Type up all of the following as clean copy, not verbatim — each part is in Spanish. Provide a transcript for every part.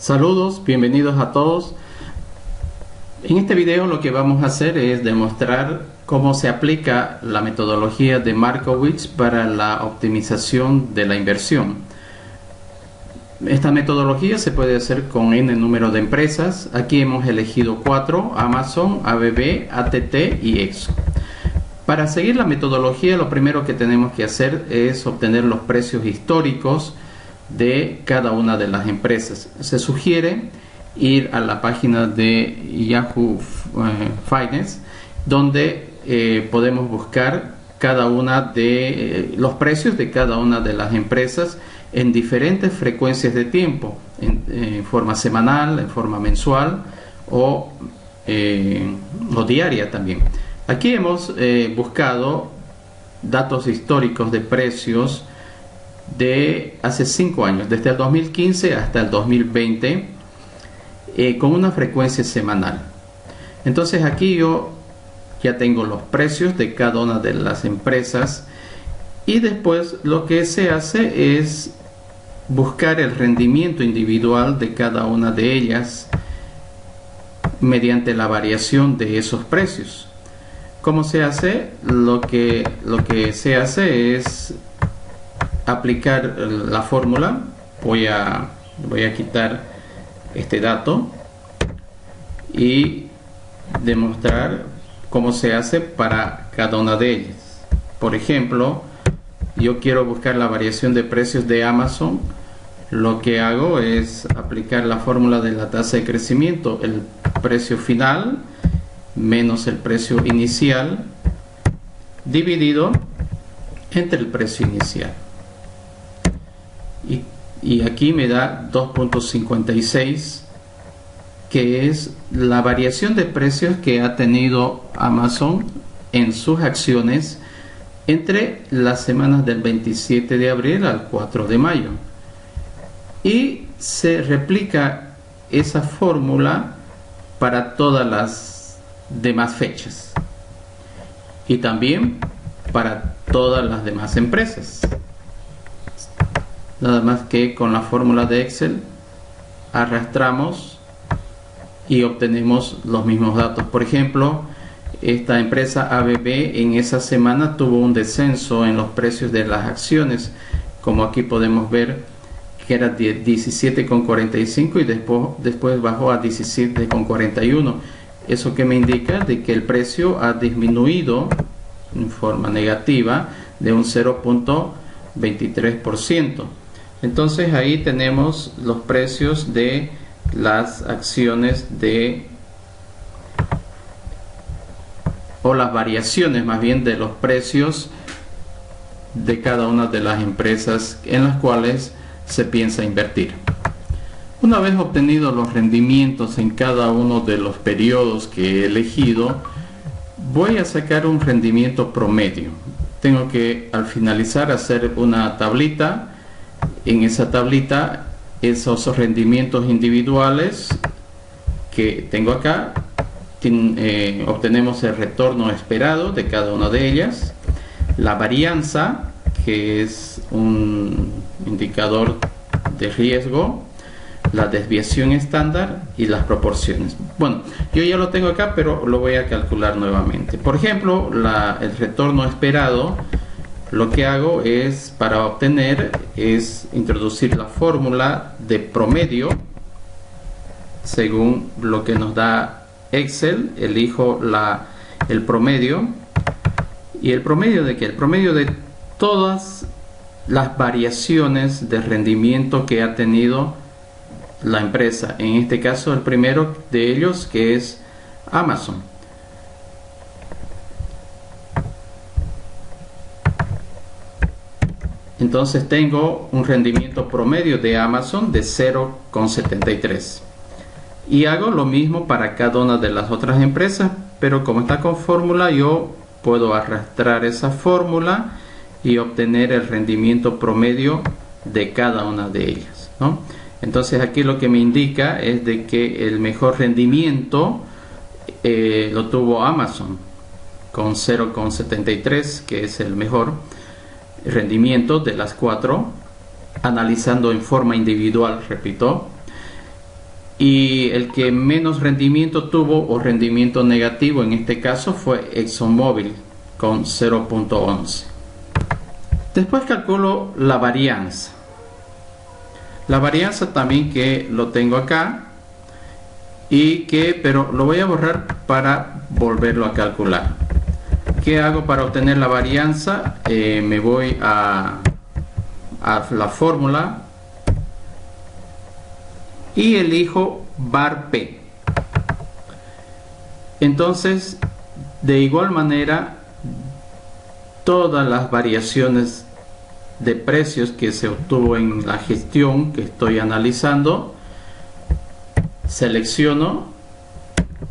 Saludos, bienvenidos a todos. En este video lo que vamos a hacer es demostrar cómo se aplica la metodología de Markowitz para la optimización de la inversión. Esta metodología se puede hacer con n número de empresas. Aquí hemos elegido 4: Amazon, ABB, ATT y Exxon. Para seguir la metodología, lo primero que tenemos que hacer es obtener los precios históricos de cada una de las empresas. Se sugiere ir a la página de Yahoo Finance, donde podemos buscar cada una de los precios de cada una de las empresas en diferentes frecuencias de tiempo, en forma semanal, en forma mensual o diaria también. Aquí hemos buscado datos históricos de precios de hace 5 años, desde el 2015 hasta el 2020, con una frecuencia semanal. Entonces aquí yo ya tengo los precios de cada una de las empresas y después lo que se hace es buscar el rendimiento individual de cada una de ellas mediante la variación de esos precios. ¿Cómo se hace? Lo que se hace es aplicar la fórmula. Voy a quitar este dato y demostrar cómo se hace para cada una de ellas. Por ejemplo, yo quiero buscar la variación de precios de Amazon. Lo que hago es aplicar la fórmula de la tasa de crecimiento, el precio final menos el precio inicial dividido entre el precio inicial. Y aquí me da 2.56, que es la variación de precios que ha tenido Amazon en sus acciones entre las semanas del 27 de abril al 4 de mayo. Y se replica esa fórmula para todas las demás fechas y también para todas las demás empresas. Nada más que con la fórmula de Excel arrastramos y obtenemos los mismos datos. Por ejemplo, esta empresa ABB en esa semana tuvo un descenso en los precios de las acciones, como aquí podemos ver que era de 17,45 y después bajó a 17,41. Eso que me indica de que el precio ha disminuido en forma negativa de un 0.23%. Entonces ahí tenemos los precios de las acciones o las variaciones más bien de los precios de cada una de las empresas en las cuales se piensa invertir. Una vez obtenidos los rendimientos en cada uno de los periodos que he elegido, voy a sacar un rendimiento promedio. Tengo que al finalizar hacer una tablita. En esa tablita, esos rendimientos individuales que tengo acá, obtenemos el retorno esperado de cada una de ellas, la varianza, que es un indicador de riesgo, la desviación estándar y las proporciones. Bueno, yo ya lo tengo acá, pero lo voy a calcular nuevamente. Por ejemplo, el retorno esperado, lo que hago es, para obtener, es introducir la fórmula de promedio según lo que nos da Excel. Elijo el promedio. ¿Y el promedio de qué? El promedio de todas las variaciones de rendimiento que ha tenido la empresa. En este caso, el primero de ellos, que es Amazon. Entonces tengo un rendimiento promedio de Amazon de 0,73. Y hago lo mismo para cada una de las otras empresas, pero como está con fórmula, yo puedo arrastrar esa fórmula y obtener el rendimiento promedio de cada una de ellas, ¿no? Entonces aquí lo que me indica es de que el mejor rendimiento lo tuvo Amazon con 0,73, que es el mejor rendimiento de las 4, analizando en forma individual, repito. y el que menos rendimiento tuvo, o rendimiento negativo en este caso, fue ExxonMobil con 0.11. Después calculo la varianza. La varianza también, que lo tengo acá, pero lo voy a borrar para volverlo a calcular. ¿Qué hago para obtener la varianza? Me voy a la fórmula y elijo var P. Entonces, de igual manera, todas las variaciones de precios que se obtuvo en la gestión que estoy analizando, selecciono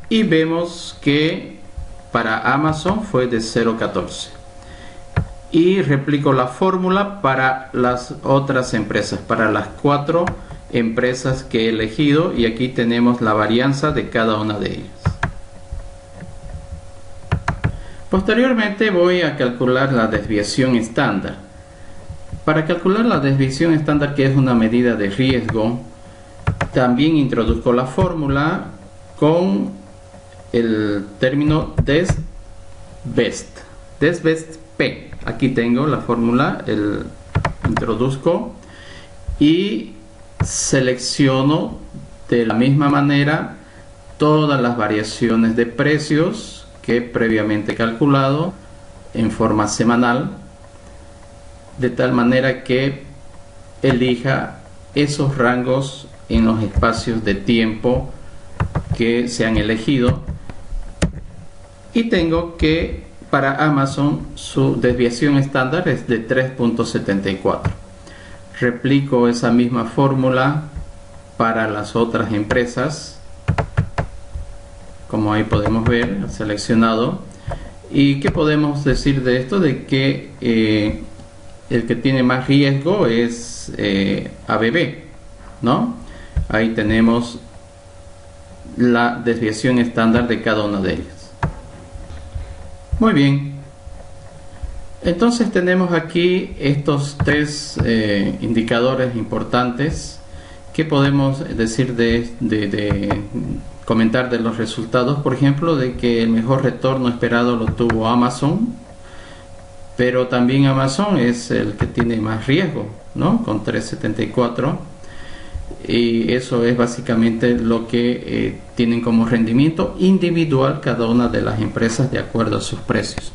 y vemos que para Amazon fue de 0.14, y replico la fórmula para las otras empresas, para las 4 empresas que he elegido, y aquí tenemos la varianza de cada una de ellas. Posteriormente voy a calcular la desviación estándar. Para calcular la desviación estándar, que es una medida de riesgo, también introduzco la fórmula con el término DESBEST P. Aquí tengo la fórmula, introduzco y selecciono de la misma manera todas las variaciones de precios que previamente calculado en forma semanal, de tal manera que elija esos rangos en los espacios de tiempo que se han elegido, y tengo que para Amazon su desviación estándar es de 3.74. Replico esa misma fórmula para las otras empresas, como ahí podemos ver, seleccionado. ¿Y qué podemos decir de esto? De que el que tiene más riesgo es ABB, ¿no? Ahí tenemos la desviación estándar de cada una de ellas. Muy bien, entonces tenemos aquí estos 3 indicadores importantes. ¿Qué podemos decir comentar de los resultados? Por ejemplo, de que el mejor retorno esperado lo tuvo Amazon, pero también Amazon es el que tiene más riesgo, ¿no? Con 3.74, y eso es básicamente lo que tienen como rendimiento individual cada una de las empresas de acuerdo a sus precios.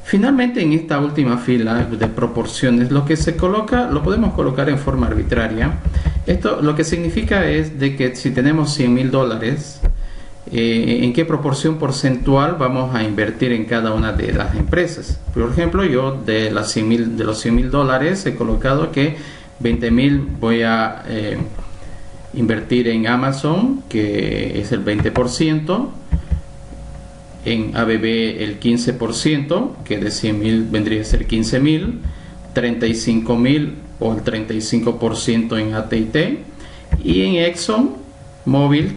Finalmente, en esta última fila de proporciones, lo que se coloca lo podemos colocar en forma arbitraria. Esto lo que significa es de que si tenemos $100.000, en qué proporción porcentual vamos a invertir en cada una de las empresas. Por ejemplo, yo de los $100.000 he colocado que 20.000 voy a invertir en Amazon, que es el 20%, en ABB el 15%, que de 100.000 vendría a ser 15.000, 35.000 o el 35% en AT&T, y en ExxonMobil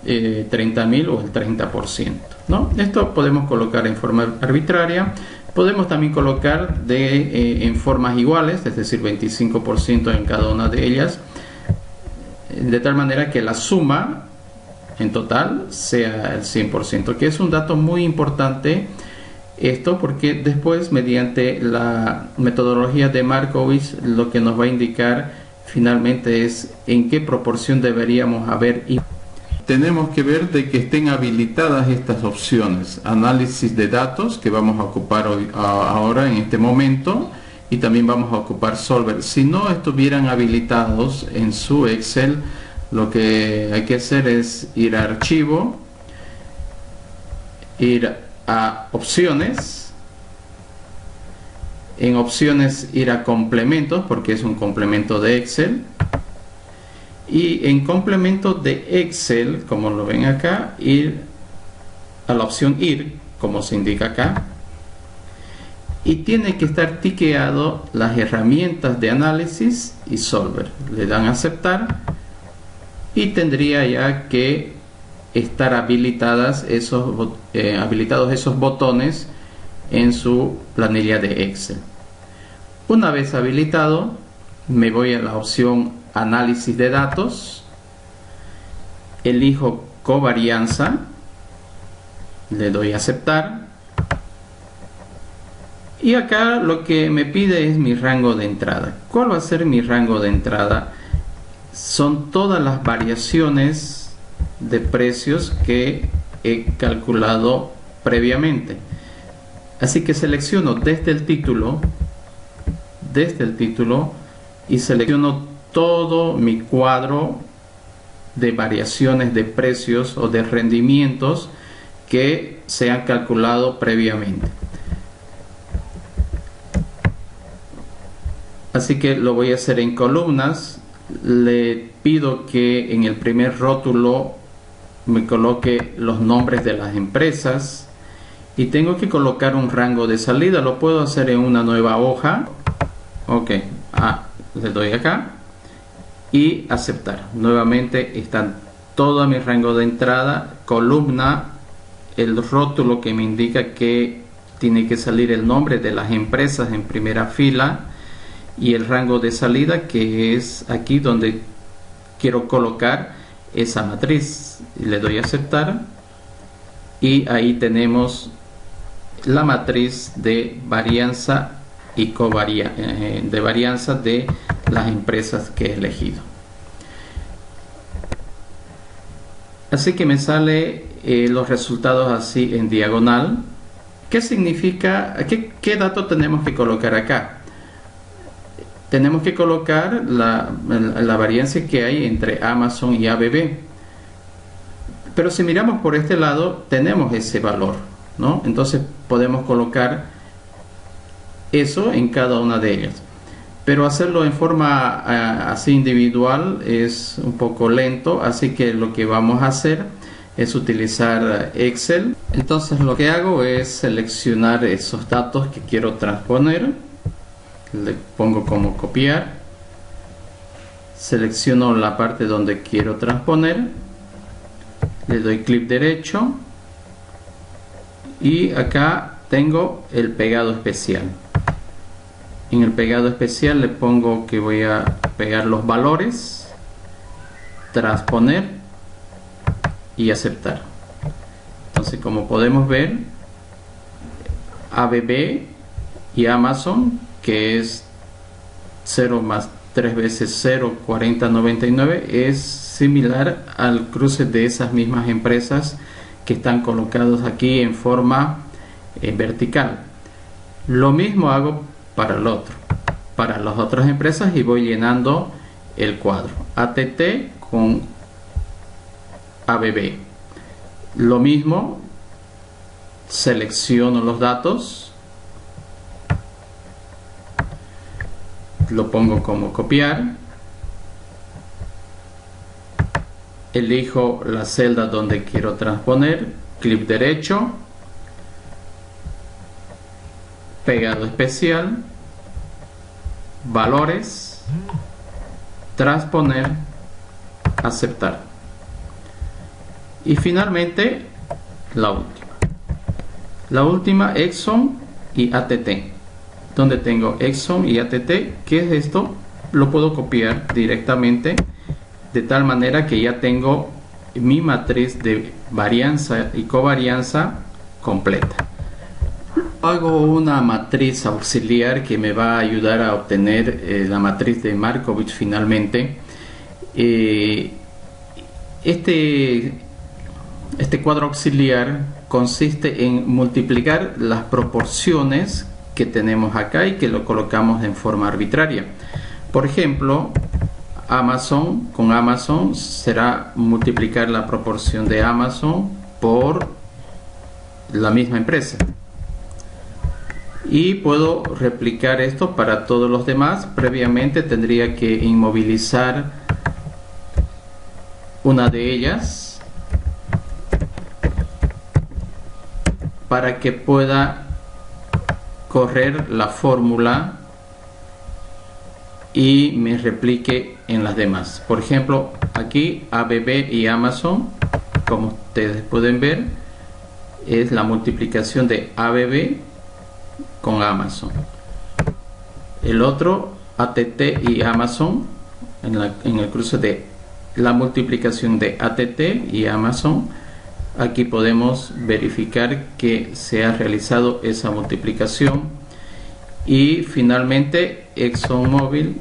30.000 o el 30%, ¿no? Esto podemos colocar en forma arbitraria. Podemos también colocar en formas iguales, es decir, 25% en cada una de ellas, de tal manera que la suma en total sea el 100%, que es un dato muy importante esto, porque después, mediante la metodología de Markowitz, lo que nos va a indicar finalmente es en qué proporción deberíamos haber. Tenemos que ver de que estén habilitadas estas opciones: análisis de datos, que vamos a ocupar ahora en este momento, y también vamos a ocupar Solver. Si no estuvieran habilitados en su Excel, lo que hay que hacer es ir a archivo, ir a opciones, en opciones ir a complementos, porque es un complemento de Excel, y en complemento de Excel, como lo ven acá, ir a la opción ir, como se indica acá, y tiene que estar tiqueado las herramientas de análisis y Solver. Le dan a aceptar y tendría ya que estar habilitados esos botones en su planilla de Excel. Una vez habilitado, me voy a la opción análisis de datos elijo covarianza, le doy a aceptar, y acá lo que me pide es mi rango de entrada. ¿Cuál va a ser mi rango de entrada? Son todas las variaciones de precios que he calculado previamente. Así que selecciono desde el título y selecciono todo mi cuadro de variaciones de precios o de rendimientos que se han calculado previamente. Así que lo voy a hacer en columnas. Le pido que en el primer rótulo me coloque los nombres de las empresas y tengo que colocar un rango de salida. Lo puedo hacer en una nueva hoja. Ok, le doy acá y aceptar. Nuevamente están todo mi rango de entrada, columna, el rótulo que me indica que tiene que salir el nombre de las empresas en primera fila, y el rango de salida, que es aquí donde quiero colocar esa matriz. Le doy a aceptar y ahí tenemos la matriz de varianza y de varianza de las empresas que he elegido. Así que me sale los resultados así en diagonal. ¿Qué significa? ¿Qué dato tenemos que colocar acá? Tenemos que colocar la variancia que hay entre Amazon y ABB. Pero si miramos por este lado, tenemos ese valor, ¿no? Entonces podemos colocar eso en cada una de ellas. Pero hacerlo en forma así individual es un poco lento, así que lo que vamos a hacer es utilizar Excel. Entonces lo que hago es seleccionar esos datos que quiero transponer. Le pongo como copiar, selecciono la parte donde quiero transponer, le doy clic derecho y acá tengo el pegado especial. En el pegado especial le pongo que voy a pegar los valores, transponer y aceptar. Entonces, como podemos ver, ABB y Amazon, que es 0 más 3 veces 0, 40, 99, es similar al cruce de esas mismas empresas que están colocados aquí en forma vertical. Lo mismo hago para las otras empresas, y voy llenando el cuadro. ATT con ABB. Lo mismo, selecciono los datos, lo pongo como copiar, elijo la celda donde quiero transponer, clic derecho, pegado especial, valores, transponer, aceptar. Y finalmente la última Exxon y ATT, donde tengo Exxon y ATT. ¿Qué es esto? Lo puedo copiar directamente, de tal manera que ya tengo mi matriz de varianza y covarianza completa. Hago una matriz auxiliar que me va a ayudar a obtener la matriz de Markovich finalmente. Este cuadro auxiliar consiste en multiplicar las proporciones que tenemos acá y que lo colocamos en forma arbitraria. Por ejemplo, Amazon con Amazon será multiplicar la proporción de Amazon por la misma empresa, y puedo replicar esto para todos los demás. Previamente tendría que inmovilizar una de ellas para que pueda correr la fórmula y me replique en las demás. Por ejemplo, aquí ABB y Amazon, como ustedes pueden ver, es la multiplicación de ABB con Amazon. El otro, ATT y Amazon, en el cruce de la multiplicación de AT&T y Amazon. Aquí podemos verificar que se ha realizado esa multiplicación. Y finalmente ExxonMobil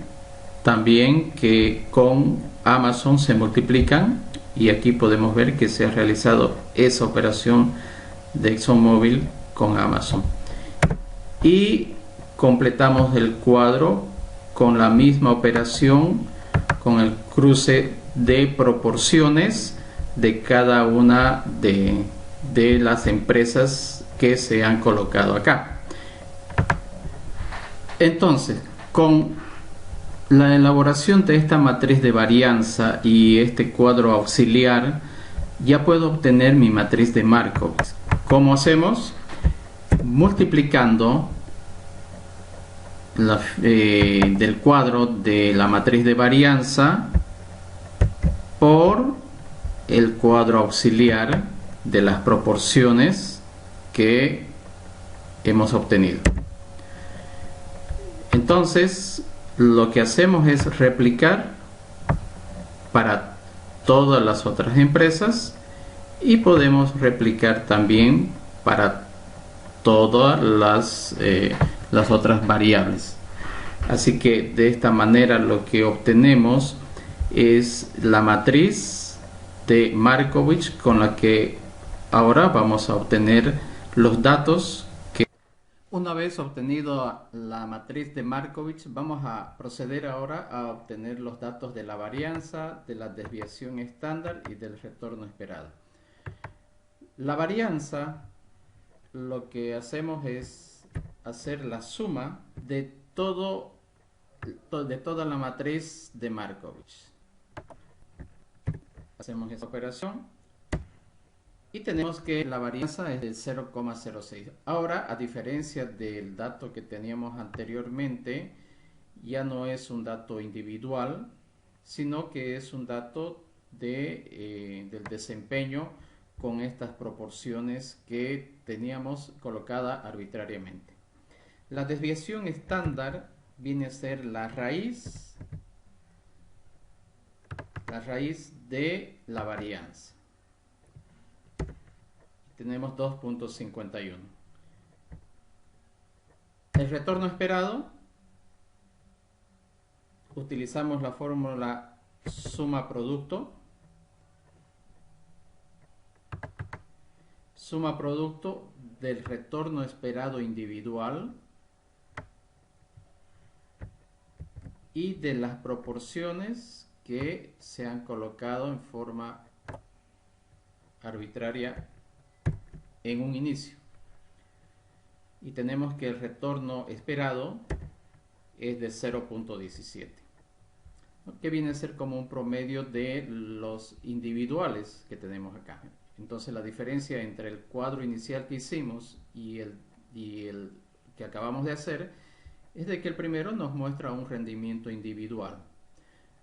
también, que con Amazon se multiplican, y aquí podemos ver que se ha realizado esa operación de ExxonMobil con Amazon. Y completamos el cuadro con la misma operación, con el cruce de proporciones de cada una de las empresas que se han colocado acá. Entonces, con la elaboración de esta matriz de varianza y este cuadro auxiliar, ya puedo obtener mi matriz de Markowitz. ¿Cómo hacemos? Multiplicando del cuadro de la matriz de varianza por el cuadro auxiliar de las proporciones que hemos obtenido. Entonces, lo que hacemos es replicar para todas las otras empresas, y podemos replicar también para todas las otras variables. Así que de esta manera lo que obtenemos es la matriz de Markowitz, con la que ahora vamos a obtener los datos. Una vez obtenido la matriz de Markowitz, vamos a proceder ahora a obtener los datos de la varianza, de la desviación estándar y del retorno esperado. La varianza, lo que hacemos es hacer la suma de toda la matriz de Markowitz. Hacemos esa operación y tenemos que la varianza es de 0,06. Ahora, a diferencia del dato que teníamos anteriormente, ya no es un dato individual, sino que es un dato del desempeño con estas proporciones que teníamos colocada arbitrariamente. La desviación estándar viene a ser la raíz de la varianza. Tenemos 2.51. El retorno esperado, utilizamos la fórmula suma producto del retorno esperado individual y de las proporciones que se han colocado en forma arbitraria en un inicio. Y tenemos que el retorno esperado es de 0.17, que viene a ser como un promedio de los individuales que tenemos acá. Entonces la diferencia entre el cuadro inicial que hicimos y el que acabamos de hacer es de que el primero nos muestra un rendimiento individual.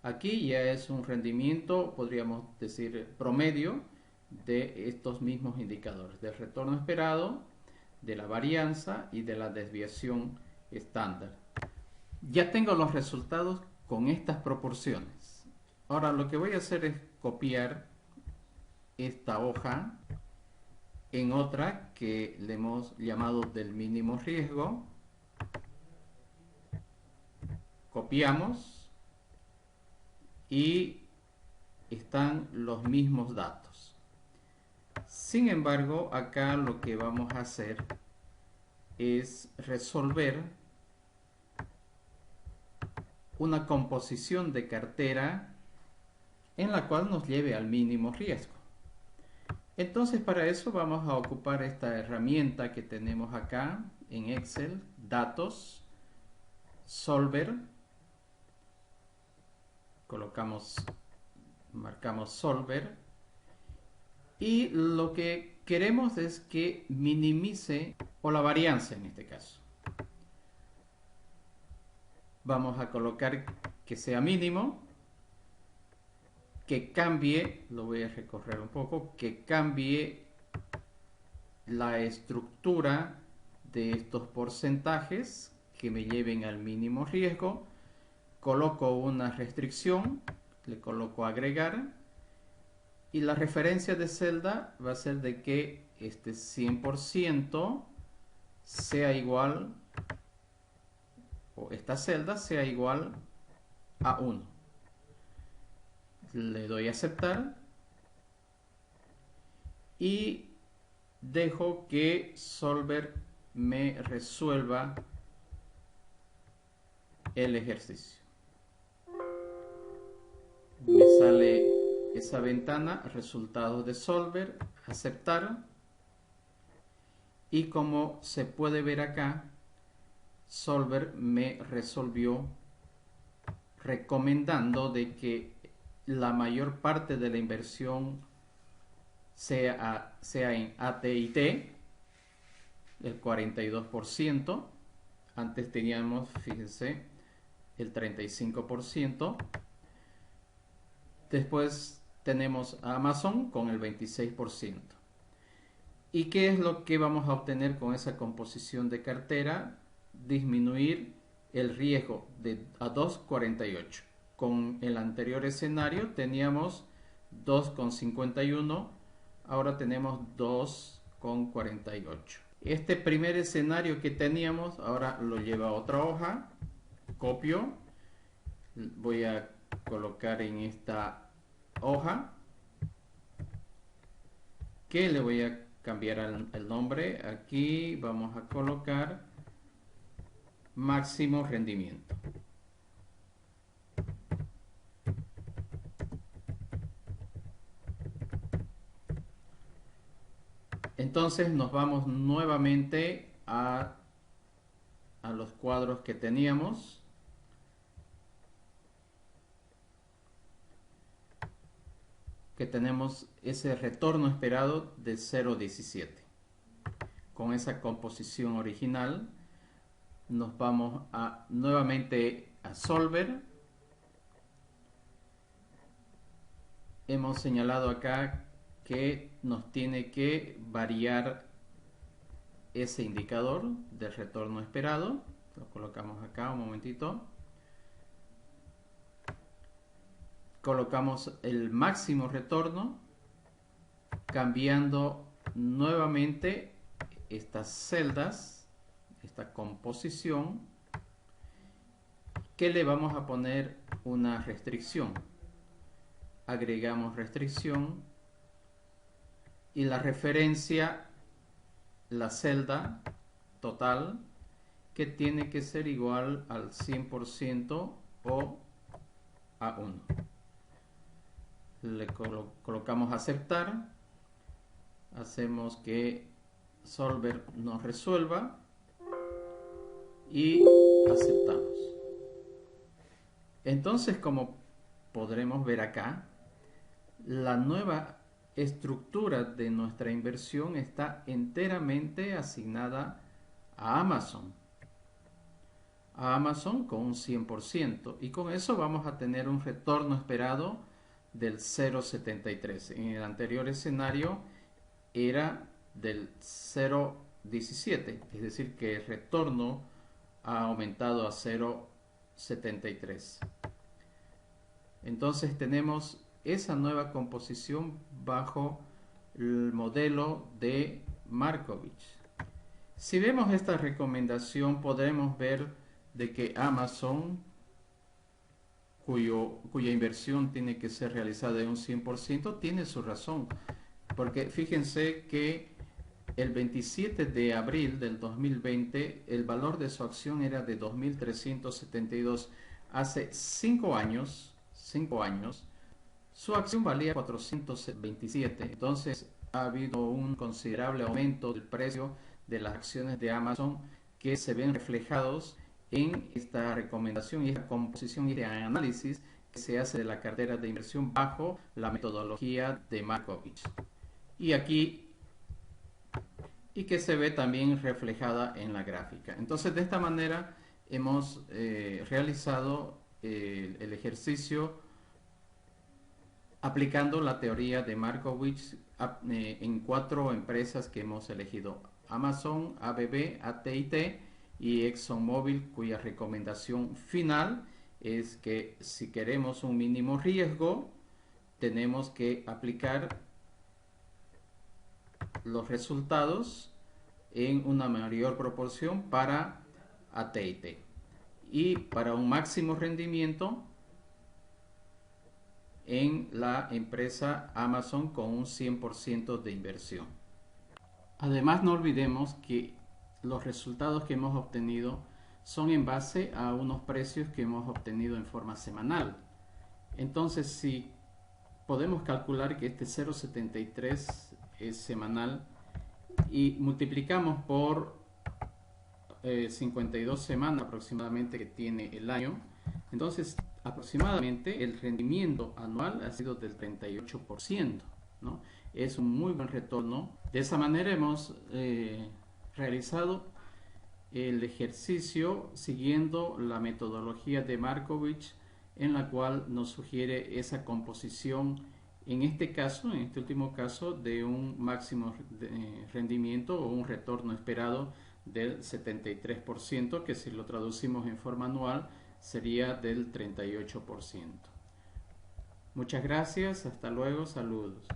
Aquí ya es un rendimiento, podríamos decir, promedio de estos mismos indicadores, del retorno esperado, de la varianza y de la desviación estándar. Ya tengo los resultados con estas proporciones. Ahora lo que voy a hacer es copiar esta hoja en otra que le hemos llamado del mínimo riesgo. Copiamos y están los mismos datos. Sin embargo, acá lo que vamos a hacer es resolver una composición de cartera en la cual nos lleve al mínimo riesgo. Entonces, para eso vamos a ocupar esta herramienta que tenemos acá en Excel, Datos, Solver. Marcamos Solver. Y lo que queremos es que minimice, o la varianza en este caso. Vamos a colocar que sea mínimo, que cambie, lo voy a recorrer un poco, que cambie la estructura de estos porcentajes que me lleven al mínimo riesgo. Coloco una restricción, le coloco agregar y la referencia de celda va a ser de que este 100% sea igual, o esta celda sea igual a 1. Le doy a aceptar y dejo que Solver me resuelva el ejercicio. Me sale esa ventana, resultados de Solver, aceptar, y como se puede ver acá, Solver me resolvió recomendando de que la mayor parte de la inversión sea en AT&T, el 42%. Antes teníamos, fíjense, el 35%. Después tenemos a Amazon con el 26%. ¿Y qué es lo que vamos a obtener con esa composición de cartera? Disminuir el riesgo a 2,48. Con el anterior escenario teníamos 2,51, ahora tenemos 2,48. Este primer escenario que teníamos ahora lo lleva a otra hoja, copio, voy a colocar en esta hoja, que le voy a cambiar el nombre. Aquí vamos a colocar máximo rendimiento. Entonces nos vamos nuevamente a los cuadros que teníamos. Que tenemos ese retorno esperado de 0,17. Con esa composición original nos vamos nuevamente a Solver. Hemos señalado acá que nos tiene que variar ese indicador de retorno esperado. Lo colocamos acá un momentito. Colocamos el máximo retorno, cambiando nuevamente estas celdas, esta composición, que le vamos a poner una restricción. Agregamos restricción y la referencia, la celda total, que tiene que ser igual al 100% o a 1. Le colocamos aceptar, hacemos que Solver nos resuelva y aceptamos. Entonces, como podremos ver acá, la nueva estructura de nuestra inversión está enteramente asignada a Amazon. A Amazon con un 100%, y con eso vamos a tener un retorno esperado del 0,73. En el anterior escenario era del 0,17, es decir que el retorno ha aumentado a 0,73. Entonces tenemos esa nueva composición bajo el modelo de Markovich. Si vemos esta recomendación, podremos ver de que Amazon, cuya inversión tiene que ser realizada en un 100%, tiene su razón. Porque fíjense que el 27 de abril del 2020 el valor de su acción era de 2.372. Hace 5 años, su acción valía 427. Entonces ha habido un considerable aumento del precio de las acciones de Amazon, que se ven reflejados en esta recomendación y esta composición y de análisis que se hace de la cartera de inversión bajo la metodología de Markovich. Y aquí, y que se ve también reflejada en la gráfica. Entonces, de esta manera hemos realizado el ejercicio aplicando la teoría de Markovich en 4 empresas que hemos elegido: Amazon, ABB, AT&T y ExxonMobil, cuya recomendación final es que si queremos un mínimo riesgo, tenemos que aplicar los resultados en una mayor proporción para AT&T, y para un máximo rendimiento en la empresa Amazon con un 100% de inversión. Además, no olvidemos que los resultados que hemos obtenido son en base a unos precios que hemos obtenido en forma semanal. Entonces, si podemos calcular que este 0,73 es semanal y multiplicamos por 52 semanas aproximadamente que tiene el año, entonces aproximadamente el rendimiento anual ha sido del 38%, ¿no? Es un muy buen retorno. De esa manera hemos realizado el ejercicio siguiendo la metodología de Markovich, en la cual nos sugiere esa composición, en este caso, en este último caso, de un máximo rendimiento o un retorno esperado del 73%, que si lo traducimos en forma anual sería del 38%. Muchas gracias, hasta luego, saludos.